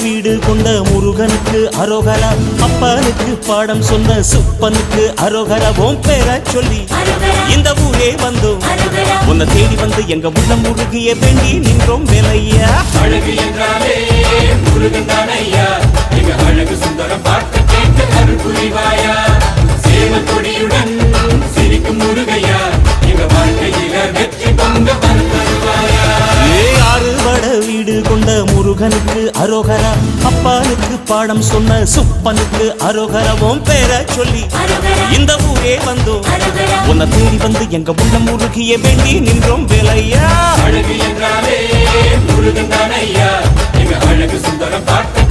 வீடு கொண்ட முருகனுக்கு அரோகரா, அப்பனுக்கு பாடம் சொன்ன சுப்பனுக்கு அரோகரா. ஓம் பேர சொல்லி இந்த ஊரே வந்தோம், உன்னை தேடி வந்து எங்க உள்ளம் முருகிய வேண்டி நின்றோம் வேலையா. அழகு என்றாலே முருகன் தானையா, எங்க அழகு சுந்தரம் பார்த்து கேட்டு அருள் புரிவாயா. சேவல் கொடியுடன் சிரிக்கும் முருகையா, எங்க வாழ்க்கையில வெற்றி பொங்க தருவாயா. ஆறுபட வீடு கொண்ட முருகனுக்கு அரோகரா, அப்பனுக்கு பாடம் சொன்ன சுப்பனுக்கு அரோகரா. ஓம் பேர சொல்லி இந்த ஊரே வந்தோம், உன்னை தேடி வந்து எங்க உள்ளம் முருகிய வேண்டி நின்றோம் வேலையா. அழகு என்றாலே முருகன் தானையா, எங்க அழகு சுந்தரம் பார்த்து